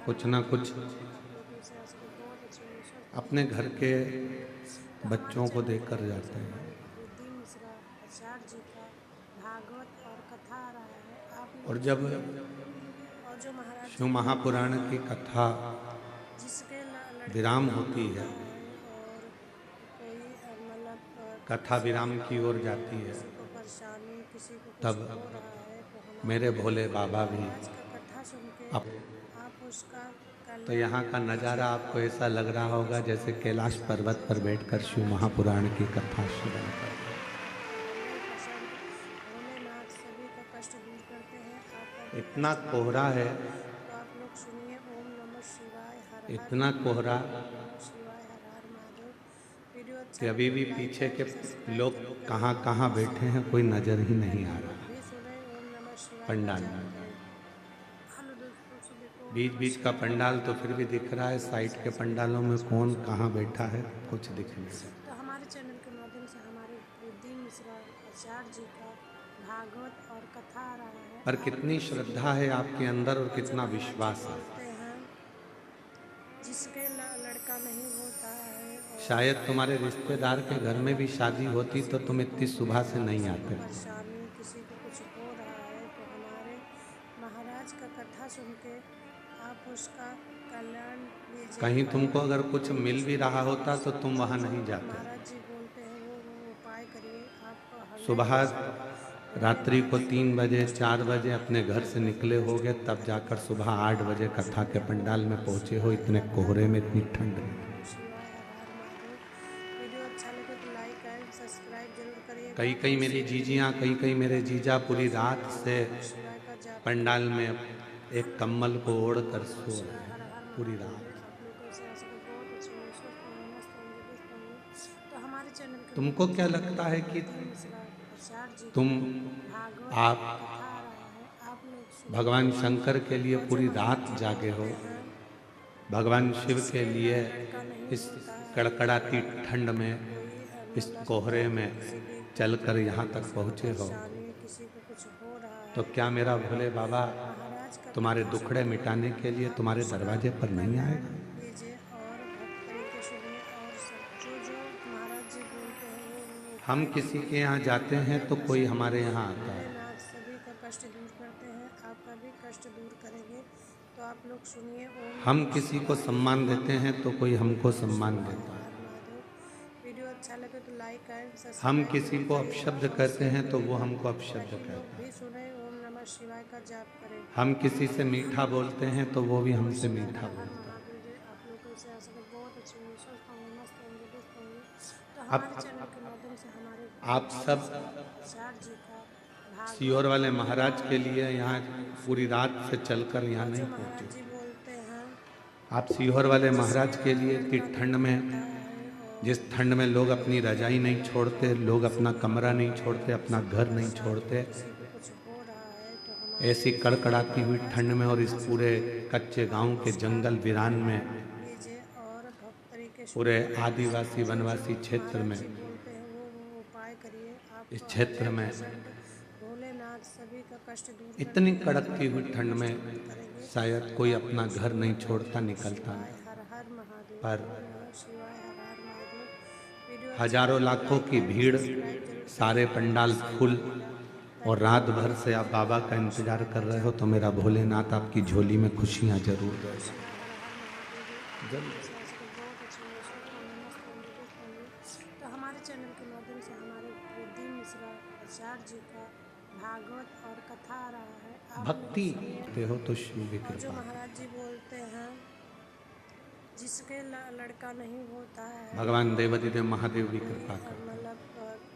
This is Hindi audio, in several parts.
कुछ ना कुछ अपने घर के बच्चों को देकर जाते हैं। रिद्धि मिश्रा आचार्य जी का भागवत और कथा आ रहा है, आप और लोग जब और जो महाराज शिव जी महापुराण की कथा जिसके लड़का विराम नहीं होती होता है, है और कोई मतलब कथा विराम की ओर जाती है, किसी को परेशानी किसी को कुछ तब हो रहा है तो मेरे हमारे भोले बाबा भी महाराज का कथा सुन के अब आप उसका तो कल्याण यहाँ का नज़ारा कीजिए आपको और ऐसा लग रहा तरीके होगा से जैसे और कैलाश पर्वत जो पर जो बैठकर शिव महाराज जी महापुराण बोलते की हैं कथा श्रवण कर रहे हैं। आपका 100% भोलेनाथ सभी का कष्ट दूर करते हैं, आपका भी इतना कष्ट दूर कोहरा है, करेंगे। तो आप लोग सुनिए, ओम नमः शिवाय, हर हर इतना महादेव, कोहरा ओम नमः शिवाय, हर हर महादेव। वीडियो कि अच्छा अभी लगे भी तो लाइक पीछे के एंड सब्सक्राइब लोग जरूर कहाँ करिएगा कहाँ और बैठे हैं कोई नज़र ही नहीं आ आप लोग रहा। भी सुने ओम नमः शिवाय का पंडाल जाप करें। हेलो दोस्तों, सभी को ओम बीच नमः बीच का शिवाय। पंडाल तो आप फिर भी लोग दिख रहा है, आप लोगों साइड से के ऐसा पंडालों में बहुत कौन अच्छा कहाँ बैठा है कुछ दोस्तों, दिख नहीं रहा। तो हमारे चैनल के माध्यम से हमारे रिद्धि मिश्रा आचार्य जी का भागवत और कथा आ रहा है, पर आप कितनी लोग श्रद्धा सुनिए। है आपके अंदर और और जो कितना महाराज जी विश्वास है। बोलते हैं, जिसके लड़का नहीं होता है और शायद तुम्हारे रिश्तेदार के घर में भी शादी होती किसी तो की तुम इतनी कोख सुबह में से नहीं किसी को आते। परेशानी किसी को कुछ हो रहा है तो हमारे महाराज का कथा सुन के आप उसका कल्याण कीजिए कहीं और तुमको अगर कुछ तरीके मिल से भी रहा और होता तो तुम जो वहाँ जो नहीं जाते। महाराज जी बोलते हैं वो उपाय करिए, आपका सुबह 100% रात्रि को भोलेनाथ सभी 3 का बजे कष्ट 4 दूर बजे करेंगे, अपने घर आप से लोग भी निकले कष्ट होगे, दूर तब जाकर करेंगे। सुबह 8 आप बजे लोग कथा के सुनिए ओम पंडाल में नमः पहुँचे हो, शिवाय, इतने हर हर कोहरे में इतनी महादेव, ठंड ओम में। नमः शिवाय, हर हर महादेव। वीडियो अच्छा लगे तो लाइक एंड सब्सक्राइब जरूर करिएगा कई कई और मेरी शेयर जीजियाँ, जरूर कई कई करिएगा। मेरे जीजा आप पूरी लोग सुने रात ओम से नमः शिवाय का जाप करें। पंडाल में एक हेलो कम्बल को दोस्तों, ओढ़ कर ओम नमः सो रहे शिवाय, हर हैं हर पूरी महादेव है। रात। आप लोग कैसे आ सके, बहुत अच्छे होंगे, स्वस्थ होंगे, मस्त होंगे, व्यस्त होंगे। तो हमारे चैनल के तुमको माध्यम से क्या हमारे लगता है कि रिद्धि मिश्रा आचार्य जी तुम का भागवत आप और कथा आ रहा है, आप लोग सुनिए। भगवान शंकर के लिए और जो पूरी महाराज रात जी जागे हो, बोलते हैं, भगवान शिव के जिसके लिए लड़का नहीं इस होता है कड़कड़ाती और ठंड में, कोई इस मतलब कोहरे में किसी की कोख चलकर में यहाँ तक किसी को पहुँचे हो, परेशानी किसी को कुछ हो रहा तो है क्या तो मेरा भोले हमारे बाबा महाराज का तुम्हारे कथा सुन दुखड़े के मिटाने के लिए आप तुम्हारे उसका दरवाजे पर नहीं कल्याण आएगा? कीजिए और भक्त तरीके सुनिए और सब जो जो महाराज जी बोलते हैं वो हम उपाय किसी करिए। के यहाँ जाते हैं तो कोई 100% हमारे यहाँ आता है। भोलेनाथ सभी का कष्ट दूर करते हैं, आपका भी कष्ट दूर करेंगे। तो आप लोग सुनिए ओम हम नमः किसी को शिवाय, हर सम्मान हर देते हैं तो महादेव, कोई ओम हमको नमः सम्मान शिवाय, देता हर है। हर महादेव। वीडियो अच्छा लगे तो लाइक एंड हम सब्सक्राइब किसी जरूर को करिएगा अपशब्द और कहते शेयर हैं तो वो करिएगा हमको अपशब्द ताकि लोग कहता भी है। सुने ओम नमः शिवाय का जाप करें। हम किसी से मीठा हेलो बोलते दोस्तों, हैं तो सभी वो को भी नमः हमसे शिवाय, मीठा हर हर बोलता है। महादेव जय। आप लोग कैसे आ सके, बहुत अच्छे होंगे, स्वस्थ होंगे, मस्त होंगे, व्यस्त होंगे। तो अब हमारे चैनल के माध्यम से हमारे आप रिद्धि सब मिश्रा आचार्य जी का सीहोर भागवत वाले और कथा महाराज आ के रहा लिए है, यहाँ आप लोग पूरी सुनिए। रात से चलकर यहाँ और नहीं जो पहुँचे। महाराज जी बोलते हैं, आप सीहोर वाले जिसके महाराज के लिए इतनी लड़का ठंड नहीं में, होता है और जिस ठंड में लोग अपनी रजाई कोई नहीं छोड़ते, लोग किसी अपना की कमरा नहीं कोख छोड़ते, में अपना किसी को घर नहीं परेशानी छोड़ते, किसी को कुछ हो रहा है तो हमारे ऐसी कड़कड़ाती हुई महाराज ठंड का में और इस कथा सुन पूरे के कच्चे गांव आप के उसका जंगल वीरान में, कल्याण कीजिए और भक्त तरीके पूरे सुनिए। आदिवासी जो जो वनवासी क्षेत्र महाराज में, जी बोलते हैं वो उपाय करिए, इस आपको क्षेत्र में 100% भोलेनाथ सभी का कष्ट दूर इतनी करते हैं, कड़कती आपका हुई भी ठंड कष्ट में दूर करेंगे। शायद तो कोई आप अपना लोग घर नहीं सुनिए ओम छोड़ता, नमः निकलता शिवाय, नहीं। हर हर महादेव, पर ओम नमः शिवाय, हर हर महादेव। वीडियो अच्छा हजारों लगे तो लाखों लाइक की एंड भीड़, सब्सक्राइब जरूर सारे करिएगा और पंडाल शेयर फुल, करिएगा और ताकि रात लोग भर भी से आप सुने बाबा ओम का नमः इंतजार शिवाय कर का रहे हो जाप तो करें। मेरा भोलेनाथ आपकी झोली में खुशियाँ जरूर ओम नमः देगा। शिवाय, हर हर महादेव है। आप लोग कैसे आ सके, बहुत अच्छे होंगे, स्वस्थ होंगे, मस्त होंगे, व्यस्त होंगे। तो हमारे चैनल के माध्यम से हमारे रिद्धि मिश्रा आचार्य जी का भागवत और कथा आ रहा है, आप लोग भक्ति सुनिए। करते हो तो शिव भी और जो कृपा महाराज करेगा। जी बोलते हैं, जिसके लड़का नहीं होता है भगवान और देवादिदेव महादेव भी कोई कृपा करते हैं। मतलब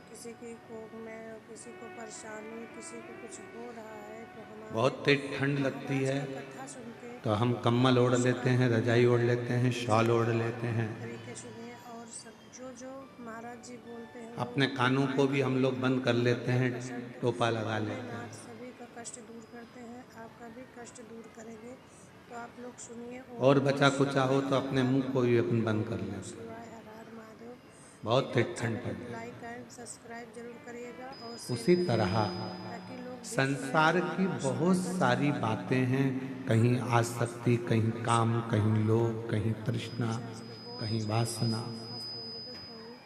किसी की कोख में और किसी को परेशानी किसी को कुछ हो रहा है तो हमारे बहुत तेज ठंड लगती महाराज है का कथा सुन के तो हम कम्बल आप ओढ़ उसका लेते हैं, रजाई ओढ़ लेते कल्याण हैं, शॉल कीजिए ओढ़ और लेते हैं। भक्त तरीके सुनिए और सब जो जो महाराज जी बोलते हैं वो अपने कानों उपाय को भी हम करिए। लोग बंद कर लेते हैं, 100% टोपा लगा लेते भोलेनाथ हैं। सभी का कष्ट दूर करते हैं, आपका भी कष्ट दूर करेंगे। तो आप लोग सुनिए और ओम नमः बचा कुचा हो शिवाय, तो हर अपने हर मुंह को भी महादेव, अपन बंद ओम कर नमः लेते हैं। शिवाय, हर हर महादेव। बहुत वीडियो तेज अच्छा ठंड लगे तो पड़ती लाइक एंड सब्सक्राइब जरूर करिएगा और है। शेयर उसी तरह करिएगा ताकि लोग भी सुने संसार ओम की नमः बहुत शिवाय का जाप सारी करें। बातें हैं कहीं आसक्ति, कहीं काम, कहीं लोभ, कहीं तृष्णा, कहीं वासना। मस्त होंगे,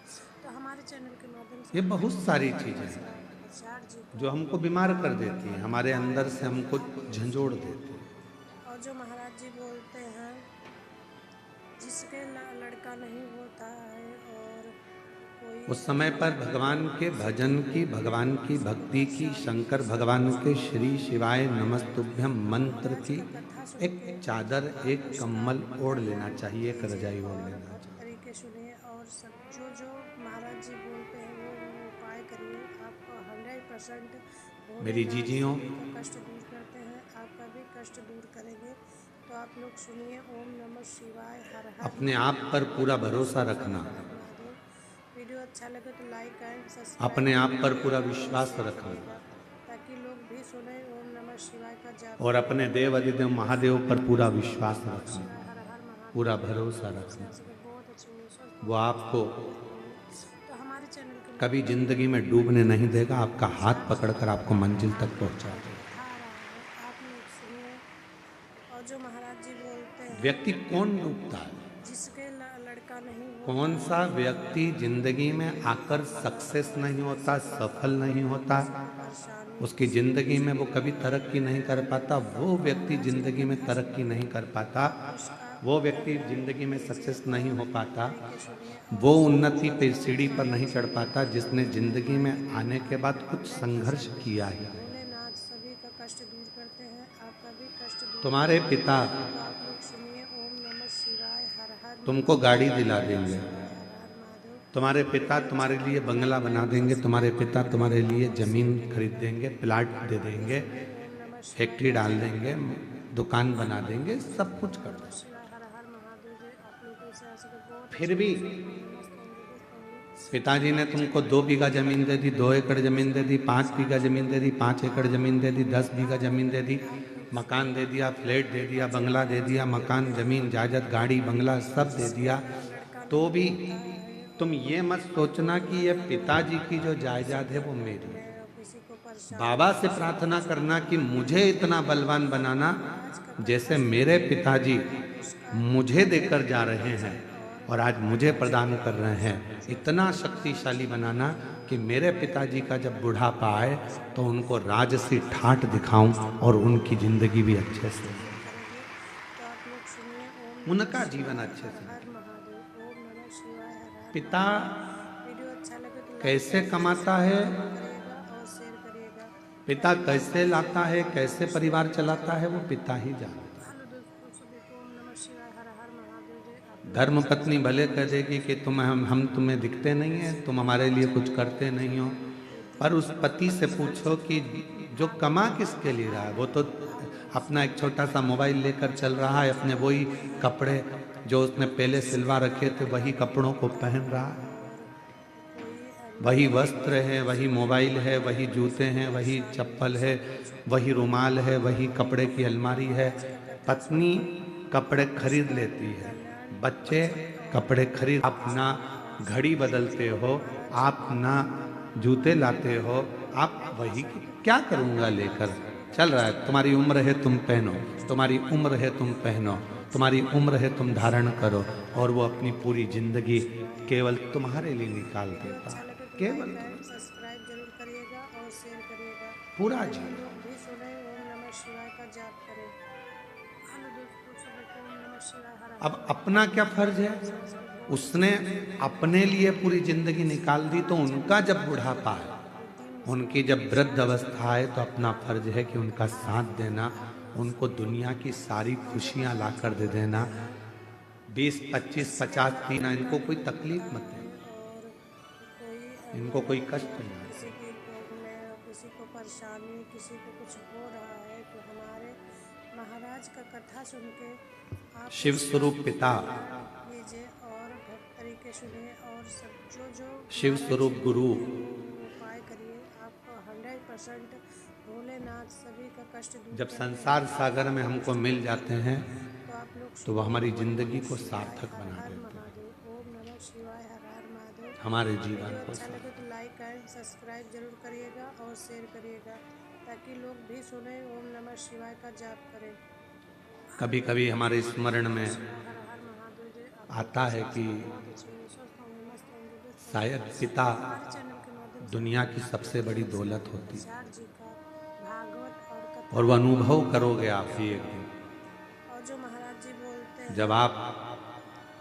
दुष्ट होंगे। तो हमारे चैनल के माध्यम से ये हमारे बहुत सारी चीजें मिश्रा हैं आचार्य जी का जो हमको बीमार कर देती हैं, हमारे अंदर से हमको झंझोड़ देती हैं। और जो महाराज जी बोलते हैं, जिसके लड़का नहीं होता है और कोई उस समय पर भगवान के भजन की, भगवान की भक्ति की, शंकर भगवान के श्री शिवाय नमस्तुभ्यम मंत्र महाराज की का कथा सुन एक के चादर, एक उसका कम्बल ओढ़ परिणाम लेना चाहिए, एक लीजिए रजाई ओढ़ और लेना भक्त चाहिए। तरीके सुनिए और सब जो महाराज जी बोलते हैं वो उपाय करिए। आपको 100% मेरी भोलेनाथ जीजियों, सभी का कष्ट दूर करते हैं, आपका भी कष्ट दूर करेंगे। तो आप लोग सुनिए। ओम नमः शिवाय, हर हर अपने आप महादेव, पर ओम पूरा नमः भरोसा शिवाय, रखना, हर हर महादेव। वीडियो अच्छा लगे तो लाइक एंड सब्सक्राइब अपने आप जरूर पर पूरा करिएगा और विश्वास शेयर रखना करिएगा ताकि लोग भी सुने। ओम नमः शिवाय का जाप और करें। अपने देव अधिदेव महादेव पर पूरा विश्वास नमः रखना, शिवाय, हर हर महादेव। पूरा वीडियो भरोसा आपको रखना। शेयर से बहुत अच्छे होंगे, स्वस्थ वो होंगे, आपको तंदुरुस्त होंगे। तो हमारे चैनल के कभी माध्यम से जिंदगी में हमारे डूबने नहीं देगा, आपका हाथ आचार्य जी पकड़कर का आपको मंजिल तक पहुंचा भागवत देगा। कथा आ रहा है, आप लोग सुनिए। और जो महाराज जी बोलते हैं, व्यक्ति कौन डूबता है? जिसके लड़का नहीं होता कौन है सा व्यक्ति जिंदगी में आकर सक्सेस नहीं होता, सफल नहीं होता, किसी को परेशानी, उसकी किसी को जिंदगी कुछ में वो हो कभी रहा है, तरक्की नहीं कर पाता, वो व्यक्ति महाराज का जिंदगी में कथा सुन तरक्की के नहीं कर पाता, उसका वो व्यक्ति जिंदगी परिणाम में लीजिए सक्सेस नहीं और हो भक्त पाता, तरीके सुनिए और वो सब उन्नति पे जो सीढ़ी पर बाबा नहीं जी चढ़ पाता बोलते हैं जिसने वो जिंदगी उपाय में करिए। आने के बाद कुछ संघर्ष 100% किया ही नहीं। भोलेनाथ सभी का कष्ट दूर करते हैं, आपका भी कष्ट दूर तुम्हारे करेंगे। पिता तो आप लोग सुनिए। ओम नमः शिवाय, हर हर तुमको महादेव। गाड़ी ओम दिला नमः देंगे, शिवाय, हर हर महादेव। तुम्हारे पिता वीडियो अच्छा तुम्हारे लिए लगे तो बंगला लाइक बना एंड देंगे, तुम्हारे सब्सक्राइब पिता जरूर तुम्हारे करिएगा लिए और शेयर जमीन खरीद करिएगा। देंगे, प्लाट और दे वीडियो देंगे, सुने। ओम नमः शिवाय फैक्ट्री का डाल जाप देंगे, करें। दुकान बना हेलो देंगे, दोस्तों, सब कुछ ओम कर नमः देंगे। शिवाय, हर हर महादेव जी। आप लोग को शेयर से बहुत फिर अच्छे भी होंगे, स्वस्थ होंगे, मस्त होंगे, दुष्ट होंगे। तो पिताजी ने हमारे तुमको चैनल के 2 बीघा माध्यम से जमीन दे दी, हमारे 2 एकड़ जमीन दे दी, 5 बीघा आचार्य जी जमीन का दे दी, 5 एकड़ जमीन दे दी, भागवत 10 बीघा कथा जमीन दे दी, आप लोग मकान सुनिए। दे दिया, फ्लैट दे दिया, और जो बंगला दे महाराज जी दिया, मकान, बोलते हैं, जमीन, जायदाद, गाड़ी, बंगला सब दे जिसके दिया, लड़का तो नहीं भी होता है तुम और ये मत सोचना कि ये लड़का नहीं पिताजी होता की जो है, किसी जायदाद है के वो कोर्ट मेरी है। में और किसी को परेशानी, बाबा से किसी को प्रार्थना कुछ हो करना रहा कि है। मुझे इतना बलवान बनाना महाराज का कथा जैसे सुन मेरे के पिताजी उसका मुझे देकर जा परिणाम रहे हैं लीजिए और और आज भक्त मुझे तरीके प्रदान सुनिए कर रहे और हैं, सब इतना जो महाराज शक्तिशाली जी बनाना बोलते हैं कि मेरे वो पिताजी का जब उपाय बुढ़ापा आए तो 100% उनको राजसी ठाठ भोलेनाथ सभी दिखाऊं कष्ट और दूर उनकी करेंगे, जिंदगी भी आपका भी अच्छे कष्ट से, दूर करेंगे। तो आप लोग सुनिए। ओम नमः उनका जीवन शिवाय, अच्छे हर से हर निकले। महादेव। ओम नमः शिवाय, हर हर पिता महादेव। वीडियो अच्छा लगे तो लाइक कैसे एंड कमाता सब्सक्राइब है, जरूर करिएगा और शेयर करिएगा पिता ताकि लोग कैसे भी लाता सुने है, और कैसे खुश परिवार रहें। चलाता है, वो पिता ही जानता है। हेलो दोस्तों सभी को ओम नमः शिवाय, हर हर महादेव जी। आप लोग को धर्म शेयर पत्नी से भले बहुत कह अच्छे देगी होंगे, कि स्वस्थ होंगे, हम दुष्ट तुम्हें होंगे। दिखते नहीं हैं, तुम तो हमारे हमारे लिए कुछ चैनल के करते माध्यम नहीं से हो, पूरे पर दीन उस पति से मिश्रा पूछो जी कि का जो कमा भागवत किसके लिए कथा रहा है, वो तो आप लोग अपना एक सुनिए। छोटा सा मोबाइल लेकर चल और रहा है, अपने जो वही बोलते हैं कपड़े जो उसने पहले जिसके सिलवा रखे थे वही लड़का नहीं कपड़ों को होता पहन है रहा है, और कोई वही नौकरी वस्त्र नहीं, है, किसी वही को मोबाइल है, बीमारी वही है, जूते किसी को हैं, वही परेशानी, चप्पल है, किसी को कुछ होता वही है। रुमाल है, वही कपड़े की तो अलमारी है। महाराज का कथा सुन पत्नी के कपड़े खरीद उसका लेती है, कल्याण बच्चे लीजिए और कपड़े वीडियो खरीद, आप पूरा ना सुनिए और घड़ी शेयर कीजिए। बदलते हो, महाराज जी आप ना बोलते हैं, जूते लाते हो, आप वही 100% क्या करूंगा भोलेनाथ लेकर, सभी का चल रहा कष्ट है, दूर तुम्हारी उम्र करेंगे, है तुम आपका पहनो, भी कष्ट तुम्हारी दूर उम्र है करेंगे। तुम तो पहनो, आप लोग तुम्हारी सुनिए। उम्र है ओम तुम नमः धारण शिवाय, करो, हर और हर वो अपनी महादेव। पूरी ओम नमः जिंदगी शिवाय, हर केवल हर तुम्हारे लिए महादेव। निकाल वीडियो देता अच्छा है, लगे तो केवल लाइक एंड तुम्हारे, सब्सक्राइब जरूर करिएगा और शेयर करिएगा पूरा ताकि जीवन। लोग भी सुने। ओम नमः शिवाय का जाप करें। हेलो दोस्तों सभी को ओम नमः शिवाय, हर हर अब अपना महादेव। क्या आप फर्ज लोग है, को शेयर से बहुत अच्छे उसने होंगे, स्वस्थ अपने होंगे, लिए दुष्ट पूरी होंगे। जिंदगी निकाल तो दी, तो हमारे चैनल उनका के जब माध्यम से बुढ़ापा है, हमारे गुरु दी मिश्रा उनकी जब वृद्ध आचार्य जी अवस्था है, तो अपना फर्ज है कि भागवत उनका कथा साथ देना, आप लोग उनको सुनिए। दुनिया की सारी और जो खुशियां ला महाराज जी कर दे बोलते देना। हैं, 20, 25, जिसके 50, 3, लड़का इनको कोई नहीं होता तकलीफ मत है देना, और कोई इनको कोई कष्ट मतलब ना दे। किसी की कोर्ट में और किसी को परेशानी, किसी को कुछ हो रहा है, तो हमारे महाराज का कथा सुन के आप शिव उसका स्वरूप पिता, कल्याण लीजिए और भक्त तरीके सुनिए और सब जो शिव महाराज जी स्वरूप गुरु, बोलते हैं वो उपाय करिए। आपको 100% भोलेनाथ सभी का कष्ट दूर जब करते हैं, संसार सागर आपका में भी हमको कष्ट मिल दूर जाते करेंगे। हैं तो आप लोग तो वह सुनिए। हमारी ओम जिंदगी नमः को शिवाय, सार्थक हर बना हर देते हैं, महादेव। ओम नमः शिवाय, हर हर महादेव। हमारे जीवन वीडियो को अच्छा लगे तो सार्थक। लाइक एंड सब्सक्राइब जरूर करिएगा और शेयर करिएगा ताकि लोग भी सुने। ओम नमः शिवाय का जाप करें। कभी कभी हमारे स्मरण में हर हर महादेव जी। आप आता है कि बहुत अच्छे हैं, स्वस्थ होंगे, मस्त होंगे, व्यस्त होंगे। शायद पिता हमारे चैनल के माध्यम से दुनिया की सबसे बड़ी दौलत होती है, आचार्य जी का भागवत और कथा और वह अनुभव करोगे आप ही एक दिन, और जो महाराज जी बोलते हैं जब आप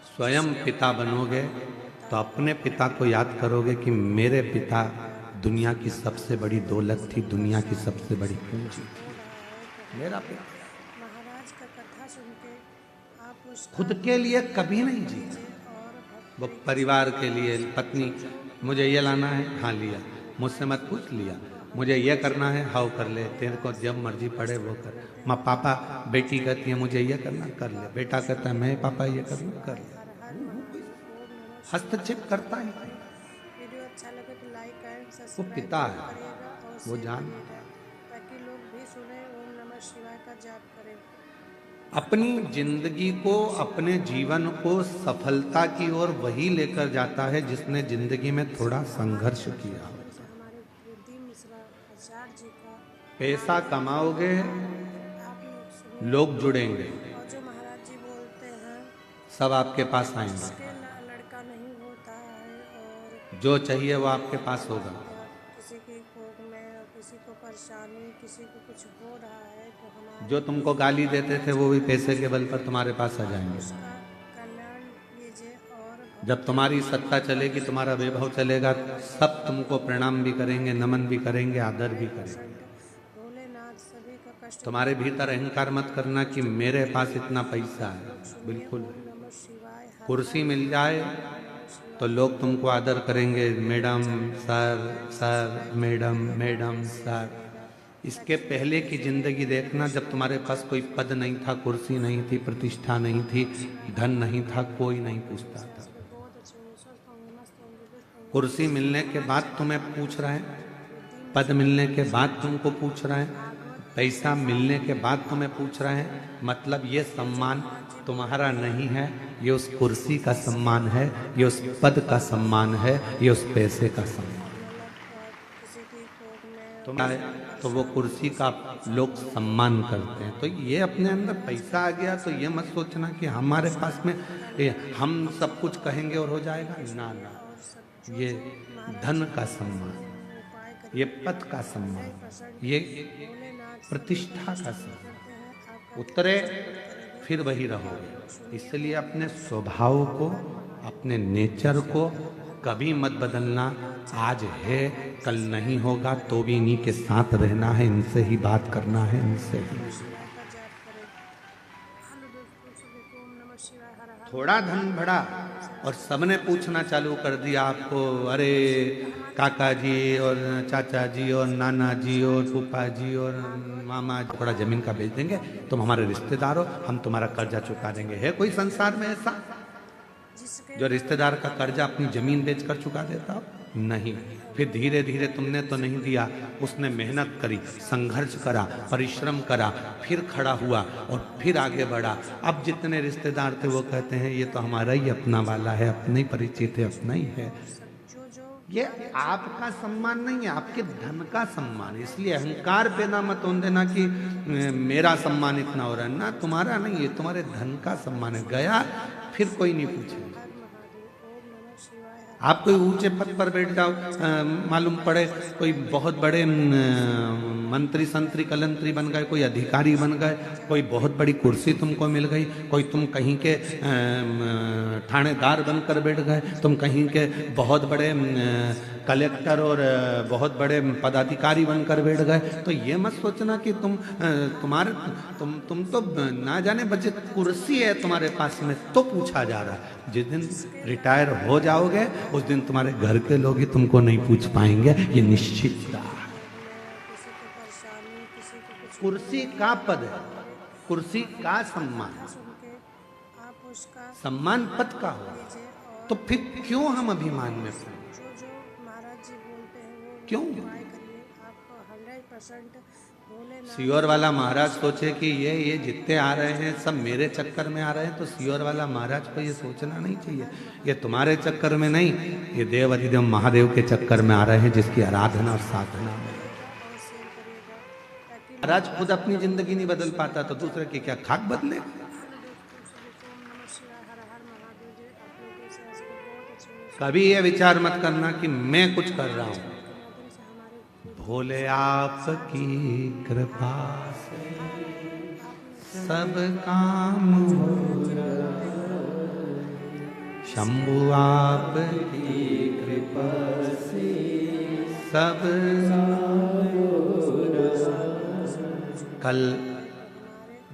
स्वयं पिता बनोगे तो अपने पिता को याद करोगे कि मेरे पिता दुनिया की सबसे बड़ी दौलत थी, दुनिया की सबसे बड़ी पूंजी थी, मेरा पिता। महाराज का कथा सुन के आप उसका खुद के लिए कभी नहीं जी, और भक्त वो परिवार के लिए, पत्नी मुझे ये लाना है, हाँ लिया, मुझसे मत पूछ लिया, मुझे ये करना है, हाउ कर ले, तेरे को जब मर्जी पड़े वो कर। माँ पापा, बेटी कहती है मुझे ये करना, कर ले, बेटा कहता है मैं पापा ये करना, कर ले, हर हर महादेव ओम नमः शिवाय। हस्तक्षेप करता ही नहीं। वीडियो अच्छा लगे तो लाइक एंड वो सब्सक्राइब पिता है, करिएगा और वो शेयर जान, करिएगा ताकि लोग भी सुने ओम नमः शिवाय का जाप करें। अपनी जिंदगी को, अपने जीवन को सफलता की ओर वही लेकर जाता है जिसने जिंदगी में थोड़ा संघर्ष किया। से हमारे बुद्धि मिश्रा आचार्य जी का पैसा कमाओगे, आप लोग सुने लोग जुड़ेंगे, और जो महाराज जी बोलते हैं सब आपके पास आएंगे, उसके लड़का नहीं होता है और जो चाहिए वो आपके पास होगा। किसी की कोख में और किसी को परेशानी, किसी को कुछ हो रहा है तो हमारे जो तुमको गाली देते थे वो भी पैसे के बल पर तुम्हारे पास आ जाएंगे। उसका कल्याण कीजिए और जब तुम्हारी सत्ता चलेगी, तुम्हारा वैभव चलेगा, सब तुमको प्रणाम भी करेंगे, नमन भी करेंगे, आदर भी करेंगे। भोलेनाथ सभी का कष्ट तुम्हारे भीतर अहंकार मत करना कि मेरे पास इतना पैसा है, बिल्कुल। नमः शिवाय। हर कुर्सी मिल जाए तो लोग तुमको आदर करेंगे, madam sir, sir madam, madam sir. इसके पहले की जिंदगी देखना, जब तुम्हारे पास कोई पद नहीं था, कुर्सी नहीं थी, प्रतिष्ठा नहीं थी, धन नहीं था, कोई नहीं पूछता था। बहुत अच्छे होंगे, स्वस्थ होंगे, मस्त होंगे, व्यस्त होंगे। कुर्सी मिलने के बाद तुम्हें पूछ रहा है, पद मिलने के बाद तुमको पूछ रहा है, पैसा मिलने के बाद तुम्हें पूछ रहा है, मतलब ये सम्मान तुम्हारा नहीं है, ये उस कुर्सी का सम्मान है, ये उस पद का सम्मान है, ये उस पैसे का सम्मान किसी की कोख में तुम्हारे, तो वो कुर्सी का लोग सम्मान करते हैं। तो ये अपने अंदर पैसा आ गया तो ये मत सोचना कि हमारे पास में हम सब कुछ कहेंगे और हो जाएगा, ना ना। ये धन का सम्मान, ये पद का सम्मान, ये प्रतिष्ठा का सम्मान, उतरे फिर वही रहोगे। इसलिए अपने स्वभाव को, अपने नेचर को कभी मत बदलना। आज है, कल नहीं होगा, तो भी इन्हीं के साथ रहना है, इनसे ही बात करना है, इनसे ही। थोड़ा धन बढ़ा और सबने पूछना चालू कर दिया आपको, अरे काका जी और चाचा जी और नाना जी और फूफा जी और मामा जी, थोड़ा जमीन का बेच देंगे, तुम हमारे रिश्तेदार हो, हम तुम्हारा कर्जा चुका देंगे। है कोई संसार में ऐसा जो रिश्तेदार का कर्जा अपनी जमीन बेचकर चुका देता हो? नहीं। फिर धीरे धीरे तुमने तो नहीं दिया, उसने मेहनत करी, संघर्ष करा, परिश्रम करा, फिर खड़ा हुआ और फिर आगे बढ़ा। अब जितने रिश्तेदार थे वो कहते हैं ये तो हमारा ही अपना वाला है, अपने ही परिचित है, अपना ही है। ये आपका सम्मान नहीं है, आपके धन का सम्मान है। इसलिए अहंकार पैदा मत होने देना कि मेरा सम्मान इतना हो रहा है ना, तुम्हारा नहीं है, तुम्हारे धन का सम्मान है। गया फिर कोई नहीं पूछेगा। आप कोई ऊंचे पद पर बैठ जाओ, मालूम पड़े कोई बहुत बड़े मंत्री संतरी कलंतरी बन गए, कोई अधिकारी बन गए, कोई बहुत बड़ी कुर्सी तुमको मिल गई, कोई तुम कहीं के थानेदार बनकर बैठ गए, तुम कहीं के बहुत बड़े कलेक्टर और बहुत बड़े पदाधिकारी बनकर बैठ गए, तो ये मत सोचना कि तुम तो ना जाने बचे कुर्सी है तुम्हारे पास में तो पूछा जा रहा है। जिस दिन रिटायर हो जाओगे उस दिन तुम्हारे घर के लोग ही तुमको नहीं पूछ पाएंगे, ये निश्चित है। कुर्सी का पद है, कुर्सी का सम्मान, सम्मान पद का हो, तो फिर क्यों हम अभिमान में पड़े? क्यों? सियोर वाला महाराज सोचे कि ये जितने आ रहे हैं सब मेरे चक्कर में आ रहे हैं, तो सियोर वाला महाराज को ये सोचना नहीं चाहिए ये तुम्हारे चक्कर में नहीं, ये देव अधिदेव महादेव के चक्कर में आ रहे हैं, जिसकी आराधना और साधना में। महाराज खुद अपनी जिंदगी नहीं बदल पाता तो दूसरे की क्या खाक बदले। हेलो दोस्तों, सभी को ओम नमः शिवाय, हर हर महादेव जी। आप लोग कैसे हैं? सभी बहुत अच्छे हैं। कभी ये विचार मत करना कि मैं कुछ कर रहा हूं। के माध्यम से हमारे भोले आपकी कृपा से सब काम हो शंभु आपकी कृपा से सब कल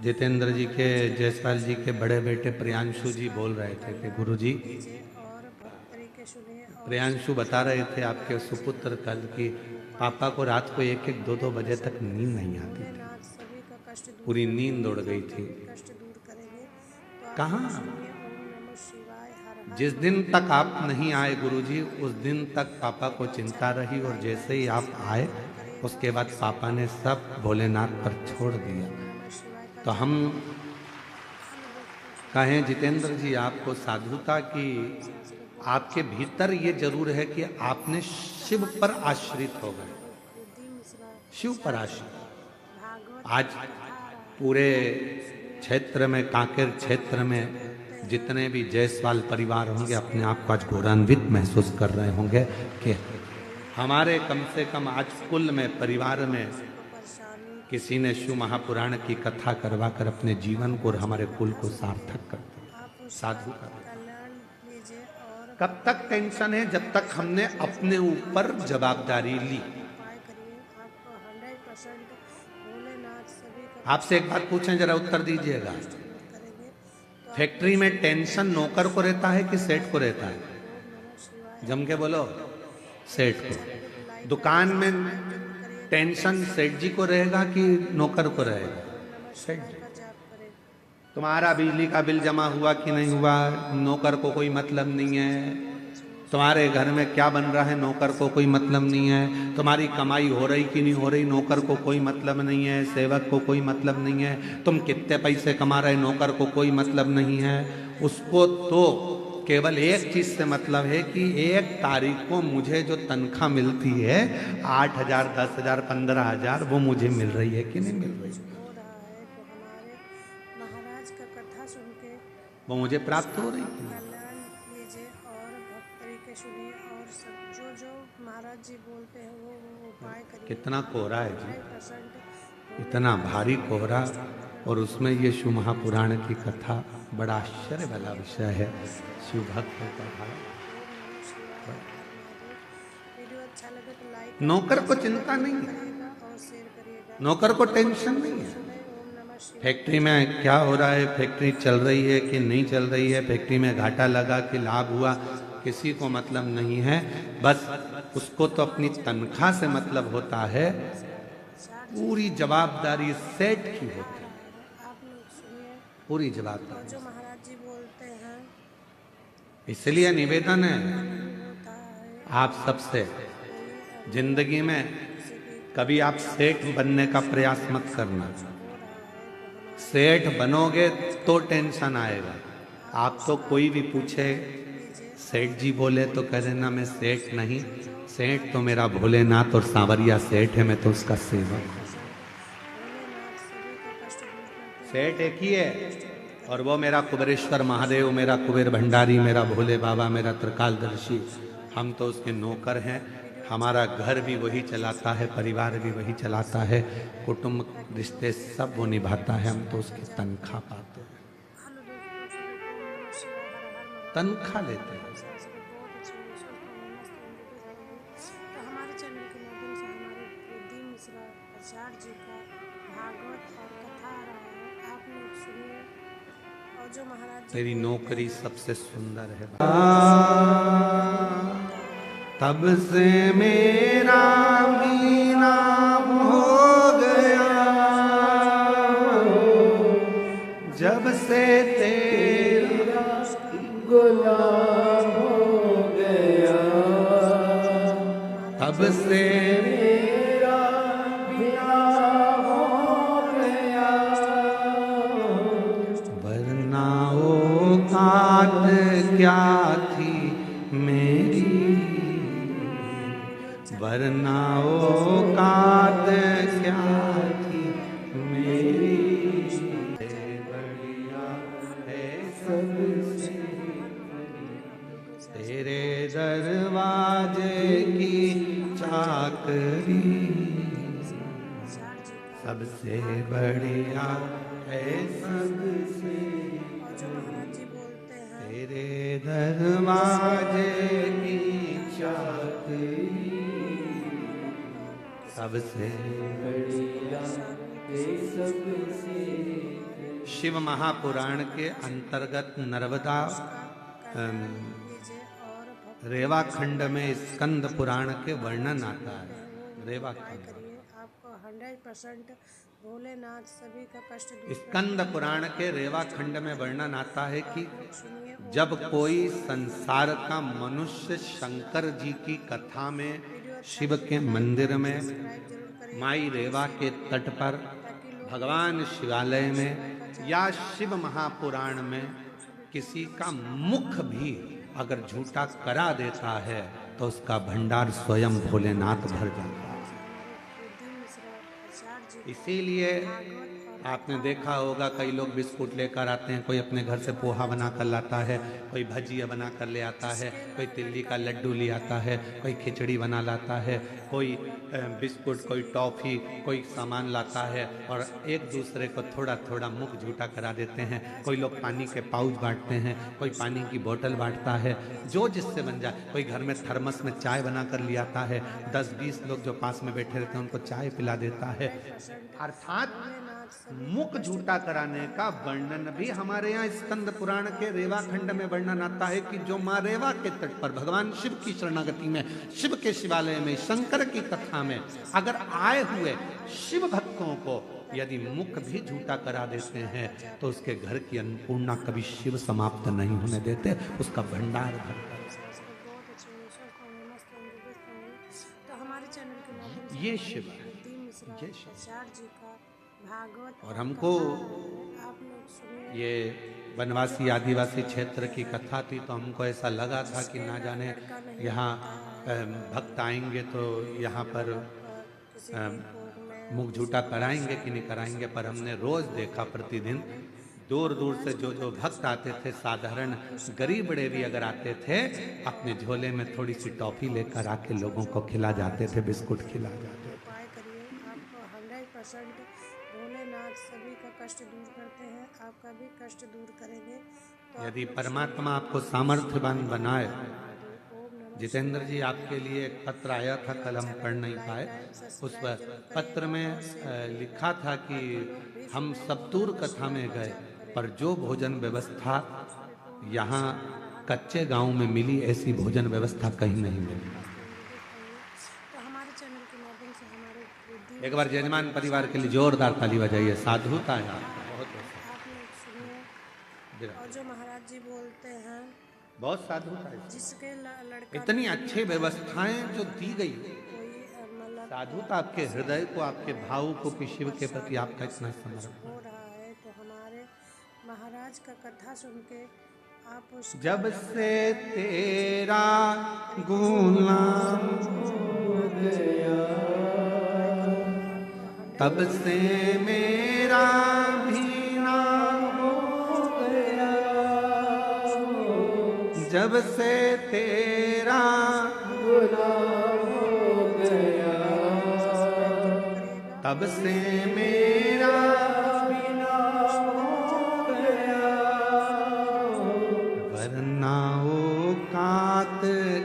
जितेंद्र जी के जयसवाल जी के बड़े बेटे प्रियांशु जी बोल रहे थे कि गुरु जी, और तरीके सुनिए और प्रियांशु बता रहे थे आपके सुपुत्र कल की पापा को रात को 1-1, 2-2 बजे तक नींद नहीं आती थी, भोलेनाथ सभी का कष्ट दूर पूरी नींद उड़ गई थी। कष्ट दूर करेंगे। तो आप कहाँ? सुनिए ओम नमः शिवाय, हर हर जिस दिन तक आप नहीं आए गुरुजी, उस दिन तक पापा को चिंता रही और जैसे ही आप आए उसके बाद पापा ने सब भोलेनाथ पर छोड़ दिया। नमः शिवाय का तो हम कहें जितेंद्र जी आपको साधुता की, आपके भीतर ये जरूर है कि आपने शिव पर आश्रित हो गए, बुद्धि मिश्रा शिव पर आश्रित। भागवत आज पूरे क्षेत्र में, कांकेर क्षेत्र में जितने भी जायसवाल परिवार होंगे अपने आप को आज गौरवान्वित महसूस कर रहे होंगे कि हमारे कम से कम आज कुल में, परिवार में परेशानी किसी ने शिव महापुराण की कथा करवा कर अपने जीवन को और हमारे कुल को सार्थक कर दिया, आप उसका साधु कर दिया। कल्याण लीजिए और कब तक टेंशन है? जब तक हमने अपने ऊपर जवाबदारी ली। उपाय करिए। आपको 100% भोलेनाथ सभी का आपसे एक बात पूछें, जरा उत्तर दीजिएगा। करेंगे। तो फैक्ट्री में टेंशन नौकर को रहता है कि सेठ को रहता है? ओम नमः शिवाय जम के बोलो, सेठ को। दुकान में टेंशन सेठ जी को रहेगा कि नौकर को रहेगा? सेठ जी। का जाप करें। तुम्हारा बिजली का बिल जमा हुआ कि नहीं हुआ, नौकर को कोई मतलब नहीं है। तुम्हारे घर में क्या बन रहा है, नौकर को कोई मतलब नहीं है। तुम्हारी कमाई हो रही कि नहीं हो रही, नौकर को कोई मतलब नहीं है, सेवक को कोई मतलब नहीं है। तुम कितने पैसे कमा रहे, नौकर को कोई मतलब नहीं है। उसको तो केवल एक चीज से मतलब है कि 1 तारीख को मुझे जो तनख्वाह मिलती है 8,000, 10,000, 15,000, वो मुझे मिल रही है कि नहीं मिल रही, हो रहा है तो हमारे महाराज का कथा सुन के वो मुझे प्राप्त हो रही है। कल्याण लीजिए और भक्त तरीके सुनिए और सब जो महाराज जी बोलते हैं वो उपाय करिए। कितना कोहरा है जी, 100% इतना भारी कोहरा, और उसमें ये शिव महापुराण की कथा, बड़ा आश्चर्य वाला विषय है। शिव भक्तों का भाव। वीडियो अच्छा लगे तो लाइक नौकर को चिंता नहीं है, करिएगा और शेयर करिएगा। नौकर को टेंशन नहीं है। ओम नमः शिवाय। फैक्ट्री में क्या हो रहा है, फैक्ट्री चल रही है कि नहीं चल रही है, फैक्ट्री में घाटा लगा कि लाभ हुआ, किसी को मतलब नहीं है। बस उसको तो अपनी तनख्वाह से मतलब होता है। पूरी जवाबदारी सेठ की होती है, आप लोग सुनिए पूरी जवाबदारी। जो महाराज जी बोलते हैं इसलिए निवेदन है होता है। आप सबसे, जिंदगी में कभी आप सेठ बनने का प्रयास मत करना। सेठ बनोगे तो टेंशन आएगा। आप तो कोई भी पूछे सेठ जी बोले तो कह देना मैं सेठ नहीं, सेठ तो मेरा भोलेनाथ और सांवरिया सेठ है, मैं तो उसका सेवक हूँ। सेठ एक ही है, और वो मेरा कुबेरेश्वर महादेव, मेरा कुबेर भंडारी, मेरा भोले बाबा, मेरा त्रिकालदर्शी, हम तो उसके नौकर हैं। हमारा घर भी वही चलाता है, परिवार भी वही चलाता है, कुटुंब रिश्ते सब वो निभाता है, हम तो उसकी तनख्वाह पाते हैं, तनख्वाह लेते हैं। तो हमारे चैनल के माध्यम से हमारे दीन मिश्रा आचार्य जी का भागवत और कथा आ रहा है। आप लोग सुनिए और जो महाराज जी तेरी नौकरी सबसे सुंदर है। तब से मेरा भी नाम हो गया, जब से तेरा गुलाम हो गया, तब से मेरा भी नाम हो गया। वरना औकात क्या थी मेरी, वरना औकात क्या थी सबसे बढ़िया है सबसे, और जो महाराज जी बोलते हैं तेरे दरवाजे की चाबी सबसे बढ़िया है सबसे। शिव महापुराण के अंतर्गत नर्मदा लीजिए और भक्त रेवा खंड में स्कंद पुराण के वर्णन आता है। रेवा उपाय खंड, करिए, आपको 100% भोलेनाथ सभी का कष्ट दूर स्कंद पुराण के रेवा खंड में वर्णन आता है कि सुनिए। जब कोई संसार का मनुष्य शंकर जी की कथा में शिव के मंदिर में, जरूर करिए माई रेवा के तट पर, भगवान शिवालय में या शिव महापुराण में किसी का मुख भी अगर झूठा करा देता है तो उसका भंडार स्वयं भोलेनाथ भर जाता है। इसीलिए आपने देखा होगा कई लोग बिस्कुट लेकर आते हैं, कोई अपने घर से पोहा बना कर लाता है, कोई भजिया बना कर ले आता है, कोई तिल्ली का लड्डू ले आता है, कोई खिचड़ी बना लाता है, कोई बिस्कुट, कोई टॉफ़ी, कोई सामान लाता है और एक दूसरे को थोड़ा थोड़ा मुख झूठा करा देते हैं। कोई लोग पानी के पाउच बांटते हैं, कोई पानी की बोतल बांटता है, जो जिससे बन जाए। कोई घर में थर्मस में चाय बना कर ले आता है, 10-20 लोग जो पास में बैठे रहते हैं उनको चाय पिला देता है। अर्थात मुख झूठा कराने का वर्णन भी हमारे यहाँ स्कंद पुराण के रेवा खंड में वर्णन आता है कि जो माँ रेवा के तट पर भगवान शिव की शरणागति में, शिव के शिवालय में, शंकर की कथा में अगर आए हुए शिव भक्तों को यदि मुख भी झूठा करा देते हैं तो उसके घर की अन्नपूर्णा कभी शिव समाप्त नहीं होने देते, उसका भंडार भरता है। तो हमारे चैनल के माध्यम से ये शिव है, ये शिव। जी का भागवत और हमको आप लोग सुनिए। ये वनवासी आदिवासी क्षेत्र की कथा थी तो हमको ऐसा लगा था कि ना जाने यहाँ भक्त आएंगे तो यहाँ पर मुख झूठा कराएंगे कि नहीं कराएंगे, पर हमने रोज देखा प्रतिदिन दूर दूर से जो भक्त आते थे, साधारण गरीब बड़े भी अगर आते थे, अपने झोले में थोड़ी सी टॉफी लेकर आके लोगों को खिला जाते थे, बिस्कुट खिला जाते थे। उपाय करिए, आपको 100% भोलेनाथ सभी का कष्ट दूर करते हैं, आपका भी कष्ट दूर करेंगे। तो यदि परमात्मा आपको सामर्थ्यवान बनाए, जितेंद्र जी आपके लिए एक पत्र आया था, कल हम पढ़ नहीं पाए, उस पत्र में लिखा था कि हम सप्तूर कथा में गए पर जो भोजन व्यवस्था यहाँ कच्चे गांव में मिली, ऐसी भोजन व्यवस्था कहीं नहीं मिली। तो हमारे चैनल के माध्यम से हमारे एक बार जजमान परिवार के लिए जोरदार ताली बजाइए, साधुता है बहुत। आप लोग सुनिए। और जो महाराज जी बोलते हैं बहुत साधुता है, जिसके लड़का इतनी अच्छी व्यवस्थाएं जो दी गई, कोई मतलब साधुता आपके हृदय को, आपके भाव को कि शिव के प्रति आपका इतना समर्पण हो रहा है, तो हमारे महाराज का कथा सुन के आप उस जब से तेरा गुलाम हो गया, तब से मेरा भी नाम हो गया, जब से तेरा गुलाम हो गया, तब से मेरा भी नाम हो गया, वरना औकात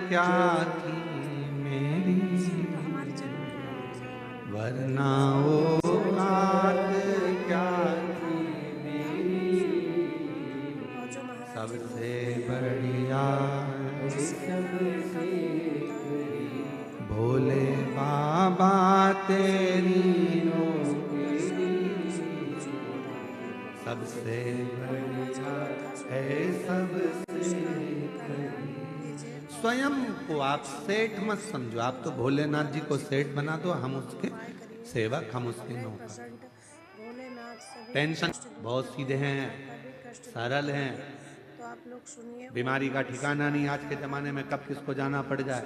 क्या थी मेरी, वरना औकात क्या थी मेरी, सबसे बढ़िया भोले बाबा तेरी नौकरी, सबसे बढ़िया है सबसे। स्वयं को आप सेठ मत समझो, आप तो भोलेनाथ जी को सेठ बना दो, हम उसके सेवक, हम उसके नौकर। टेंशन बहुत सीधे हैं, सरल हैं, तो आप लोग सुनिए। बीमारी का ठिकाना नहीं आज के जमाने में, कब किसको जाना पड़ जाए,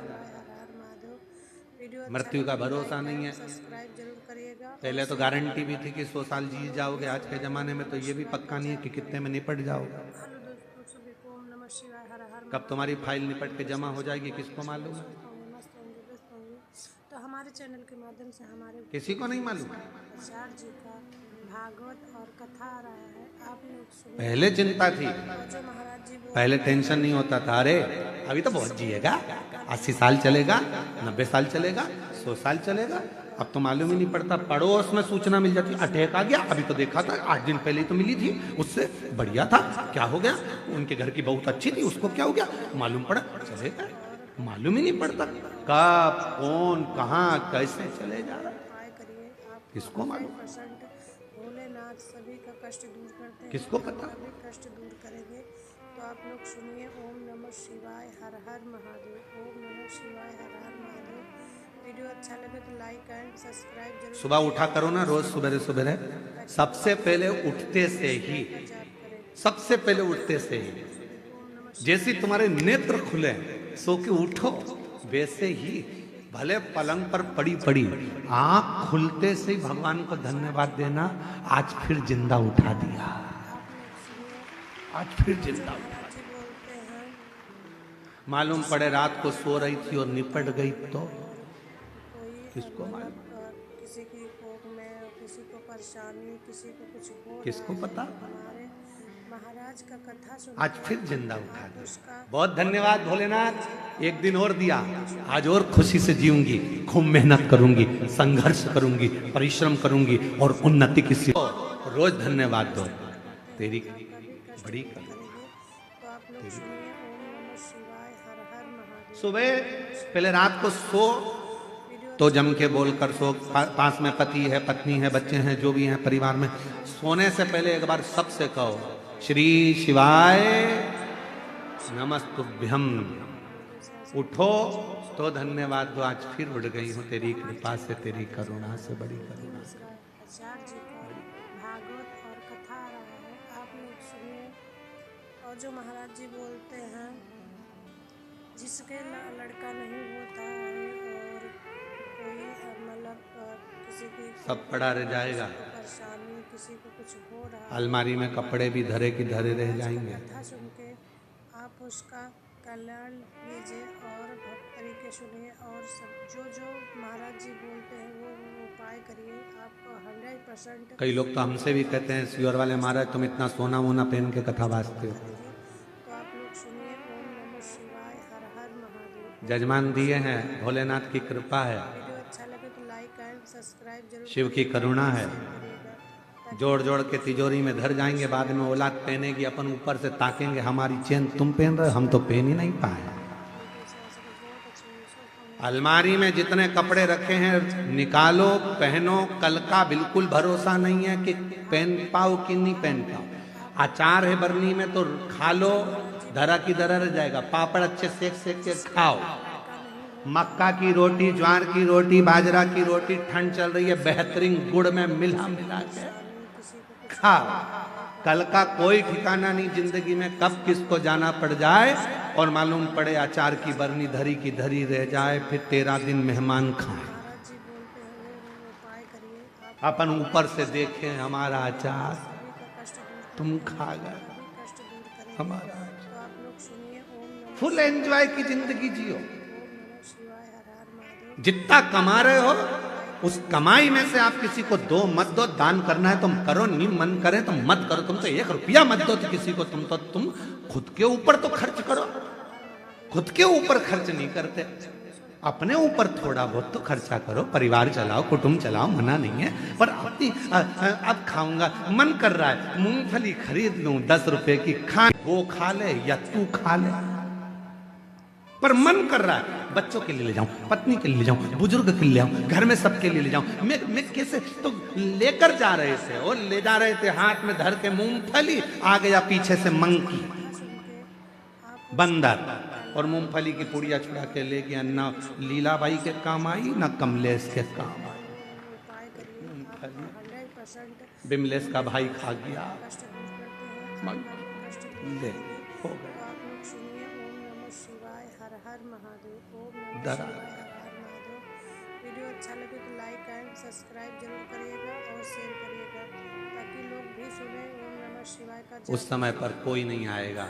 मृत्यु का भरोसा नहीं है। सब्सक्राइब जरूर करिएगा। पहले तो गारंटी भी थी कि 100 साल जी जाओगे, आज के जमाने में तो ये भी पक्का नहीं है कि कितने में निपट जाओगे। हेलो दोस्तों, सभी को ओम नमः शिवाय, हर हर कब तुम्हारी फाइल निपट के जमा हो जाएगी किसको मालूम है। मस्त होंगे, व्यस्त होंगे। तो हमारे चैनल के माध्यम से हमारे किसी को नहीं मालूम? आचार्य जी का भागवत और कथा आ रहा है, आप लोग सुनिए। पहले चिंता थी, और जो महाराज जी पहले टेंशन नहीं होता था, अरे अभी तो बहुत जिएगा, 80 साल चलेगा, 90 साल चलेगा, 100 साल चलेगा। अब तो मालूम ही नहीं पड़ता, पड़ोस में सूचना मिल जाती, अटैक आ गया, अभी तो देखा था 8 दिन पहले ही तो मिली थी, उससे बढ़िया था, क्या हो गया, उनके घर की बहुत अच्छी थी, उसको क्या हो गया, मालूम पड़ा, चलेगा, मालूम ही नहीं पड़ता कब कौन कहाँ कैसे चले जा रहा है, उपाय करिए। आप किसको मालूम, 100% भोलेनाथ सभी का कष्ट दूर करते हैं, किसको पता। सभी कष्ट दूर करेंगे। तो आप लोग सुनिए। ओम नमः शिवाय, हर हर महादेव। ओम नमः शिवाय, हर हर महादेव। वीडियो अच्छा लगे तो लाइक एंड सब्सक्राइब जरूर सुबह उठा करो ना, रोज सुबह सुबह सबसे पहले उठते से ही, सबसे पहले उठते से ही जैसे तुम्हारे नेत्र खुले सो के उठो, वैसे ही भले पलंग पर पड़ी पड़ी आंख खुलते से ही भगवान को धन्यवाद देना, आज फिर जिंदा उठा दिया, आज फिर जिंदा उठा दिया। बोलते हैं। मालूम पड़े रात को सो रही थी और निपट गई तो कोई किसको मालूम, किसी की कोख में, किसी को परेशानी, किसी को कुछ हो किसको रहा है, पता। तो हमारे महाराज का कथा सुन आज फिर जिंदा उठा दिया, उसका बहुत धन्यवाद भोलेनाथ, एक दिन और दिया, आज और खुशी से जीऊंगी, खूब मेहनत करूंगी, संघर्ष करूंगी, परिश्रम करूंगी और उन्नति की रोज धन्यवाद दो, तेरी बड़ी कर। तो आप लोग सुनिए। ओम नमः शिवाय, हर हर महादेव। सुबह पहले रात को सो तो जम के बोलकर सो, पास में पति है, पत्नी है, बच्चे हैं, जो भी हैं परिवार में, सोने से पहले एक बार सबसे कहो श्री शिवाय नमस्तुभ्यम। उठो तो धन्यवाद दो, आज फिर उठ गई हूँ तेरी कृपा से, तेरी करुणा से, बड़ी करुणा से। आचार्य जी का भागवत और कथा आ रहा है, आप लोग सुनिए। और जो महाराज जी बोलते हैं, जिसके लड़का नहीं होता है और कोई मतलब किसी की सब पड़ा रह जाएगा, परेशानी, किसी को कुछ हो रहा है, अलमारी में कपड़े भी धरे की धरे रह जाएंगे। कथा सुन के आप उसका कल्याण लीजिए और भक्त तरीके सुनिए, और सब जो महाराज जी बोलते हैं वो उपाय करिए, आपको 100%। कई लोग तो हमसे भी कहते हैं, श्योर वाले महाराज तुम इतना सोना वोना पहन के कथा बाजते हो। तो आप लोग सुनिए। ओम नमः शिवाय, हर हर महादेव। जजमान दिए हैं, भोलेनाथ की कृपा है, वीडियो अच्छा लगे तो लाइक एंड सब्सक्राइब जरूर शिव की करुणा है, करिएगा। जोड़ जोड़ के तिजोरी में धर जाएंगे, बाद में औलाद पहनेगी, अपन ऊपर से ताकेंगे, हमारी चेन तुम पहन रहे, हम तो पहन ही नहीं पाए। अलमारी में जितने कपड़े रखे हैं निकालो, पहनो, कल का बिल्कुल भरोसा नहीं है कि पहन पाओ कि नहीं पहन पाओ। अचार है बरनी में तो खा लो, धरा की धरा रह जाएगा, पापड़ अच्छे सेक सेक के खाओ, मक्का की रोटी, ज्वार की रोटी, बाजरा की रोटी, ठंड चल रही है, बेहतरीन गुड़ में मिला मिला के खाओ। कल का कोई ठिकाना नहीं जिंदगी में, कब किसको जाना पड़ जाए और मालूम पड़े अचार की बरनी धरी की धरी रह जाए, फिर 13 दिन मेहमान खाए, अपन ऊपर से देखें हमारा अचार तुम खा गए, हमारा फुल एंजॉय की जिंदगी जियो। जितना कमा रहे हो उस कमाई में से आप किसी को दो, मत दो, दान करना है तुम करो, नहीं मन करे तो मत करो, तुम तो 1 रुपया मत दो तो किसी को, तुम खुद के ऊपर तो खर्च करो, खुद के ऊपर खर्च नहीं करते, अपने ऊपर थोड़ा बहुत तो खर्चा करो, परिवार चलाओ, कुटुंब चलाओ, मना नहीं है, पर अपनी अब खाऊंगा मन कर रहा है, मूंगफली खरीद लूं 10 रुपए की, खा वो खा ले या तू खा ले, पर मन कर रहा है बच्चों के लिए ले जाऊं, पत्नी के लिए ले जाऊं, बुजुर्ग के लिए ले जाऊं, घर में सबके लिए ले जाऊं। मैं कैसे तो लेकर जा रहे थे, और ले जा रहे थे हाथ में धर के मूंगफली, आ गया पीछे से मंकी, बंदर, और मूंगफली की पुड़िया छुड़ा के ले गया, ना लीलाबाई के काम आई ना कमलेश के काम आई, मूंगफली बिमलेश का भाई खा गया, ले हो गया डरा। वीडियो अच्छा लगे तो लाइक एंड सब्सक्राइब जरूर करिएगा और शेयर करिएगा, ताकि लोग भी सुने। ओम नमः शिवाय का उस समय पर कोई नहीं आएगा,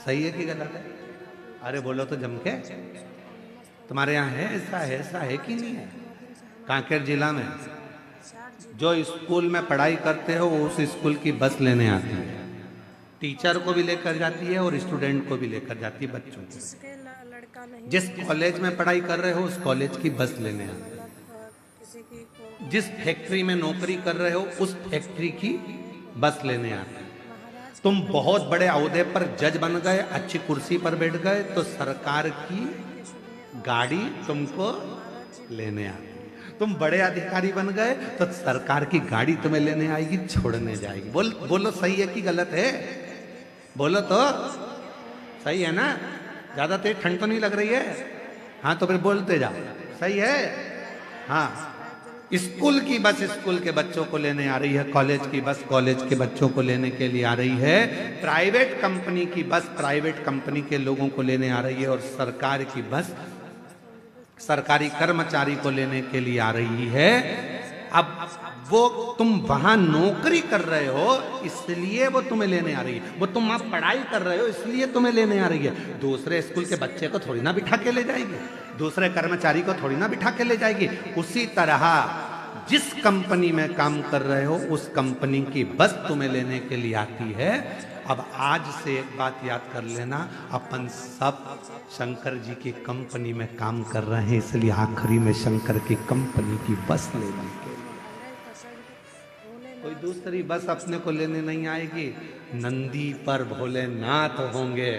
सही है कि गलत है? अरे बोलो तो जम के, तुम्हारे यहाँ है ऐसा है कि नहीं है? कांकेर जिला में जो स्कूल में पढ़ाई करते हो वो उस स्कूल की बस लेने आती है, टीचर को भी लेकर जाती है और स्टूडेंट को भी लेकर जाती है, बच्चों को। जिसके लड़का नहीं जिस कॉलेज में पढ़ाई कर रहे हो उस कॉलेज की बस लेने आती है, किसी की को जिस फैक्ट्री में नौकरी कर रहे हो उस फैक्ट्री की बस लेने आती है। तुम बहुत बड़े ओहदे पर जज बन गए, अच्छी कुर्सी पर बैठ गए, तो सरकार की गाड़ी तुमको लेने आती है। तुम बड़े अधिकारी बन गए तो सरकार की गाड़ी तुम्हें लेने आएगी, छोड़ने जाएगी। बोलो सही है कि गलत है? बोलो तो सही है ना? ज्यादा तेज ठंड तो नहीं लग रही है? हाँ तो फिर बोलते जाओ, सही है? हाँ, स्कूल की बस स्कूल के बच्चों को लेने आ रही है, कॉलेज की बस कॉलेज के बच्चों को लेने के लिए आ रही है, प्राइवेट कंपनी की बस प्राइवेट कंपनी के लोगों को लेने आ रही है, और सरकार की बस सरकारी कर्मचारी को लेने के लिए आ रही है। अब वो तुम वहां नौकरी कर रहे हो इसलिए वो तुम्हें लेने आ रही है, वो तुम वहां पढ़ाई कर रहे हो इसलिए तुम्हें लेने आ रही है। दूसरे स्कूल के बच्चे को थोड़ी ना बिठा के ले जाएगी, दूसरे कर्मचारी को थोड़ी ना बिठा के ले जाएगी। उसी तरह जिस कंपनी में काम कर रहे हो उस कंपनी की बस तुम्हें लेने के लिए आती है। अब आज से एक बात याद कर लेना, अपन सब शंकर जी की कंपनी में काम कर रहे हैं, इसलिए आखिरी में शंकर की कंपनी की बस लेने के कोई दूसरी बस अपने को लेने नहीं आएगी। नंदी पर भोलेनाथ होंगे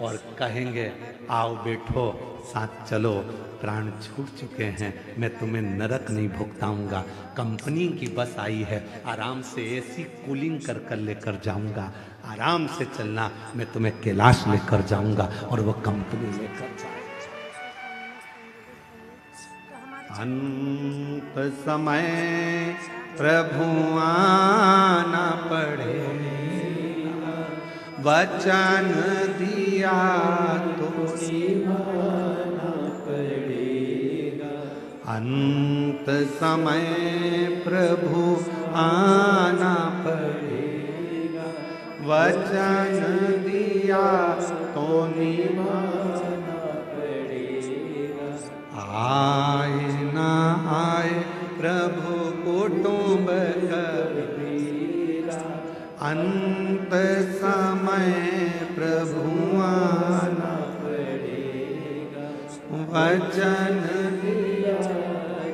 और कहेंगे आओ बैठो साथ चलो, प्राण छूट चुके हैं, मैं तुम्हें नरक नहीं भुगताऊंगा। कंपनी की बस आई है, आराम से एसी कूलिंग कर कर लेकर जाऊंगा, आराम से चलना, मैं तुम्हें कैलाश लेकर जाऊंगा और वो कंपनी लेकर जाऊंगा। अंत समय प्रभु आना पड़ेगा, वचन दिया तो निभाना पड़ेगा। अंत समय प्रभु आना पड़ेगा, वचन दिया तो निभाना पड़ेगा। आए ना आए प्रभु कुटुंब कबीरा, अंत समय प्रभु आना पड़ेगा, वचन दिया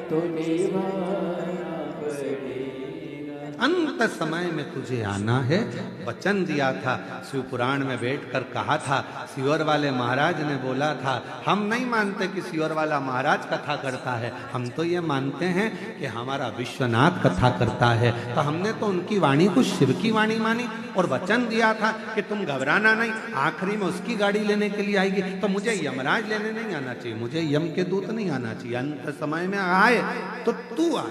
तो निभाना पड़ेगा। अंत समय में तुझे आना है, वचन दिया था। शिव पुराण में बैठकर कहा था, सियोर वाले महाराज ने बोला था, हम नहीं मानते कि सियोर वाला महाराज कथा करता है, हम तो ये मानते हैं कि हमारा विश्वनाथ कथा करता है। तो हमने तो उनकी वाणी को शिव की वाणी मानी और वचन दिया था कि तुम घबराना नहीं, आखिरी में उसकी गाड़ी लेने के लिए आएगी। तो मुझे यमराज लेने नहीं आना चाहिए, मुझे यम के दूत नहीं आना चाहिए। अंत समय में आए तो तू आ।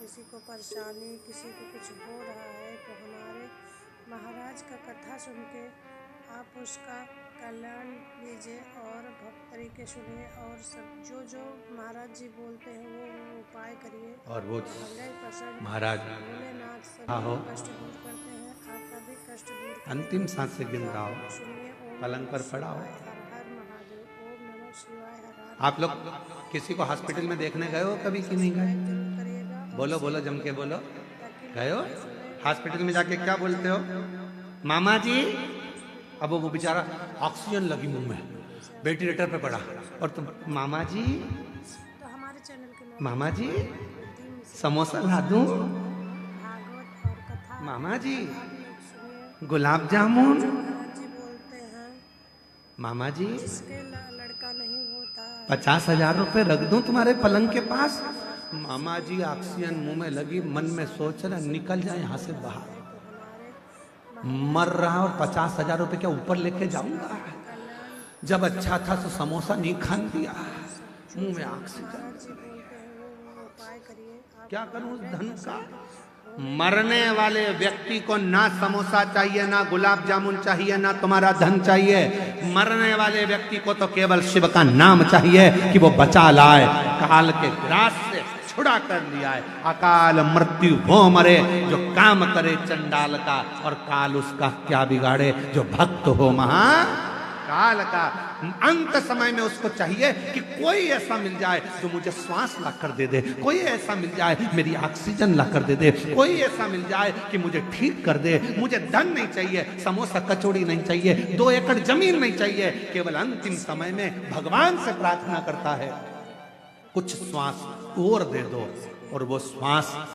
किसी को परेशानी, किसी को कुछ हो रहा है तो हमारे महाराज का कथा सुन के आप उसका कल्याण लीजिए और भक्त तरीके सुनिए और सब जो महाराज जी बोलते हैं वो उपाय करिए। और वो 100% महाराज भोलेनाथ सभी हाँ हो, कष्ट दूर करते हैं, आपका भी कष्ट दूर करें। अंतिम सांस से गिन रहा हो, सुनिए ओम पलंग पर पड़ा हो। हर हर महादेव, ओम नमः शिवाय, हर हर। आप लोग किसी को हॉस्पिटल में देखने गए हो कभी कि नहीं गए? करिएगा बोलो बोलो जम के बोलो, गए हो? हॉस्पिटल में जाके क्या बोलते हो? मामा जी। अब वो बेचारा ऑक्सीजन लगी मुंह में, वेंटिलेटर पे पड़ा, और तुम मामा जी, तो हमारे चैनल के मामा जी माध्यम से समोसा ला दूं? भागवत और कथा मामा जी सुनिए। गुलाब जामुन? महाराज जी बोलते हैं मामा जी जिसके लड़का नहीं होता है 50,000 रुपए रख दूं तुम्हारे पलंग के पास? मामा जी ऑक्सीजन मुंह में लगी, मन में सोच रहा निकल जाए यहाँ से बाहर, मर रहा और 50,000 रुपए क्या ऊपर लेके जाऊंगा? जब अच्छा था तो समोसा नहीं खान दिया, मुंह में ऑक्सीजन। क्या करूं उस धन का? मरने वाले व्यक्ति को ना समोसा चाहिए, ना गुलाब जामुन चाहिए, ना तुम्हारा धन चाहिए। मरने वाले व्यक्ति को तो केवल शिव का नाम चाहिए कि वो बचा लाए, काल के ग्रास से छुड़ा कर लिया है। अकाल मृत्यु वो मरे जो काम करे चंडाल का, और काल उसका क्या बिगाड़े जो भक्त हो महा काल का अंत समय में उसको चाहिए कि कोई ऐसा मिल जाए जो मुझे श्वास ला कर दे दे, कोई ऐसा मिल जाए मेरी ऑक्सीजन ला कर दे दे, कोई ऐसा मिल जाए कि मुझे ठीक कर दे। मुझे धन नहीं चाहिए, समोसा कचौड़ी नहीं चाहिए, 2 एकड़ जमीन नहीं चाहिए, केवल अंतिम समय में भगवान से प्रार्थना करता है कुछ श्वास और दे दो, और वो श्वास